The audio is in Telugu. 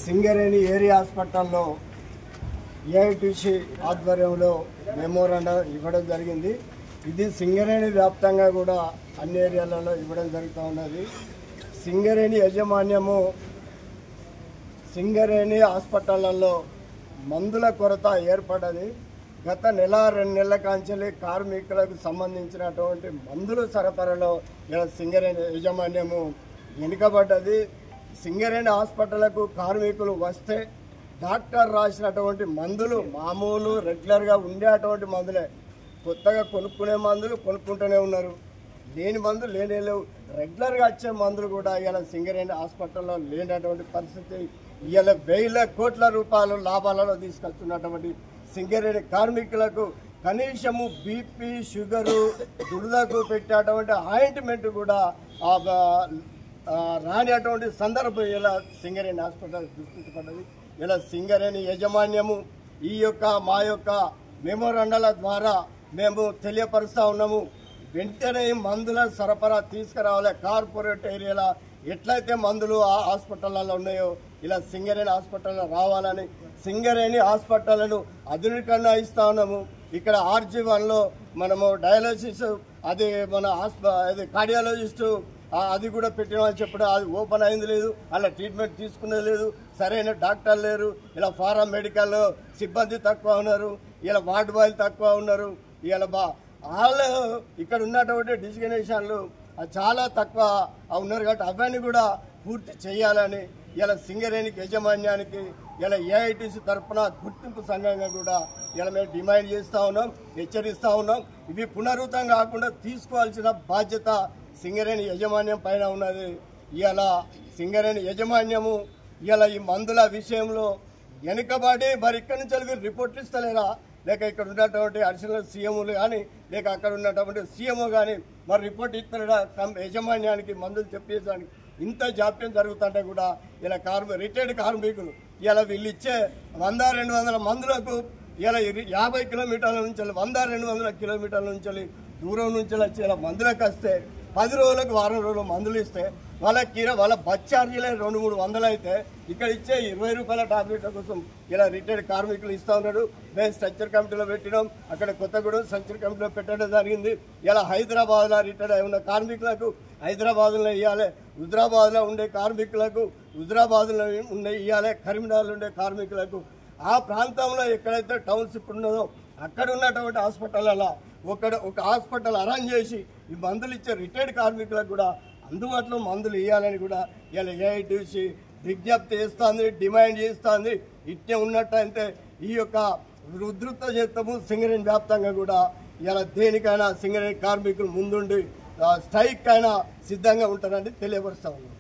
సింగరేణి ఏరియా హాస్పిటల్లో ఏఐటీసీ ఆధ్వర్యంలో మెమోరాండం ఇవ్వడం జరిగింది. ఇది సింగరేణి వ్యాప్తంగా కూడా అన్ని ఏరియాలలో ఇవ్వడం జరుగుతూ ఉన్నది. సింగరేణి యాజమాన్యము సింగరేణి హాస్పిటళ్లలో మందుల కొరత ఏర్పడ్డది. గత నెల 2 నెలల కాంచెల్లి కార్మికులకు సంబంధించినటువంటి మందుల సరఫరాలో సింగరేణి యాజమాన్యము వెనుకబడ్డది. సింగరేణి హాస్పిటళ్లకు కార్మికులు వస్తే డాక్టర్ రాసినటువంటి మందులు మామూలు రెగ్యులర్గా ఉండేటువంటి మందులే, కొత్తగా కొనుక్కునే మందులు కొనుక్కుంటూనే ఉన్నారు. లేని మందులు లేవు. రెగ్యులర్గా వచ్చే మందులు కూడా ఇలా సింగరేణి హాస్పిటల్లో లేనటువంటి పరిస్థితి. ఇలా వేల కోట్ల రూపాయలు లాభాలలో తీసుకొస్తున్నటువంటి సింగరేణి కార్మికులకు కనీసము బీపీ షుగరు దురదకు పెట్టేటువంటి ఆయింట్మెంట్ కూడా రానిటువంటి సందర్భం ఇలా సింగరేణి హాస్పిటల్ దుస్థితి పడ్డది. ఇలా సింగరేణి యాజమాన్యము మా యొక్క మెమోరాండాల ద్వారా మేము తెలియపరుస్తూ ఉన్నాము. వెంటనే మందుల సరఫరా తీసుకురావాలి. కార్పొరేట్ ఏరియాలో ఎట్లయితే మందులు ఆ హాస్పిటల్లో ఉన్నాయో ఇలా సింగరేణి హాస్పిటల్లో రావాలని, సింగరేణి హాస్పిటళ్లను ఆధునీకరణ ఇస్తా ఉన్నాము. ఇక్కడ RG1లో మనము డయాలసిస్ అది మన కార్డియాలజిస్టు అది కూడా పెట్టినామని చెప్పడం, అది ఓపెన్ అయింది లేదు, అలా ట్రీట్మెంట్ తీసుకునేది లేదు, సరైన డాక్టర్లు లేరు. ఇలా ఫారం మెడికల్ సిబ్బంది తక్కువ ఉన్నారు, ఇలా వార్డు బాయ్లు తక్కువ ఉన్నారు. ఇలా వాళ్ళు ఇక్కడ ఉన్నటువంటి డిజిగ్నేషన్లు చాలా తక్కువ ఉన్నారు కాబట్టి అవన్నీ కూడా పూర్తి చేయాలని ఇలా సింగరేణికి యాజమాన్యానికి ఇలా ఏఐటీసీ తరఫున గుర్తింపు సంఘంగా కూడా ఇలా మేము డిమాండ్ చేస్తూ ఉన్నాం, హెచ్చరిస్తూ ఉన్నాం. ఇవి పునరుద్ధం కాకుండా తీసుకోవాల్సిన బాధ్యత సింగరేణి యాజమాన్యం పైన ఉన్నది. ఇలా సింగరేణి యాజమాన్యము ఇలా ఈ మందుల విషయంలో వెనుకబడి మరి ఇక్కడి నుంచి రిపోర్ట్లు ఇస్తలేరా, లేక ఇక్కడ ఉన్నటువంటి అడిషనల్ సీఎంలు కానీ లేక అక్కడ ఉన్నటువంటి సీఎంఓ కానీ మరి రిపోర్ట్ ఇస్తలేడా యాజమాన్యానికి మందులు చెప్పేదానికి? ఇంత జాప్యం జరుగుతుంటే కూడా ఇలా రిటైర్డ్ కార్మికులు ఇలా వీళ్ళు ఇచ్చే 100-200 మందులకు ఇలా 50 కిలోమీటర్ల నుంచి 100-200 కిలోమీటర్ల నుంచి దూరం నుంచి వచ్చి ఇలా మందులకు వస్తే 10 రోజులకు వారం రోజులు మందులు ఇస్తే వాళ్ళ బస్ ఛార్జీలే 200-300 అయితే ఇక్కడ ఇచ్చే 20 రూపాయల టాబ్లెట్ల కోసం ఇలా రిటైర్డ్ కార్మికులు ఇస్తూ ఉన్నాడు. మేము స్ట్రక్చర్ కమిటీలో పెట్టినాం, అక్కడ కొత్తగూడెం స్ట్రక్చర్ కమిటీలో పెట్టడం జరిగింది. ఇలా హైదరాబాద్లో రిటైర్డ్ అయి ఉన్న కార్మికులకు హైదరాబాద్లో ఇవ్వాలి, హుజరాబాద్లో ఉండే కార్మికులకు హుజరాబాద్లో ఇవ్వాలి, కరీంనగర్లో ఉండే కార్మికులకు ఆ ప్రాంతంలో ఎక్కడైతే టౌన్షిప్ ఉన్నదో అక్కడ ఉన్నటువంటి హాస్పిటల్లో ఒక హాస్పిటల్ అరేంజ్ చేసి ఈ మందులు ఇచ్చే రిటైర్డ్ కార్మికులకు కూడా అందుబాటులో మందులు ఇవ్వాలని కూడా ఇలా ఏఐటీసీ విజ్ఞప్తి చేస్తుంది, డిమాండ్ చేస్తుంది. ఇట్టే ఉన్నట్టయితే ఈ యొక్క ఉధృత చేస్తాము సింగరేణి వ్యాప్తంగా కూడా ఇలా దేనికైనా సింగరేణి కార్మికులు ముందుండి స్ట్రైక్ అయినా సిద్ధంగా ఉంటారని తెలియపరుస్తా ఉన్నాం.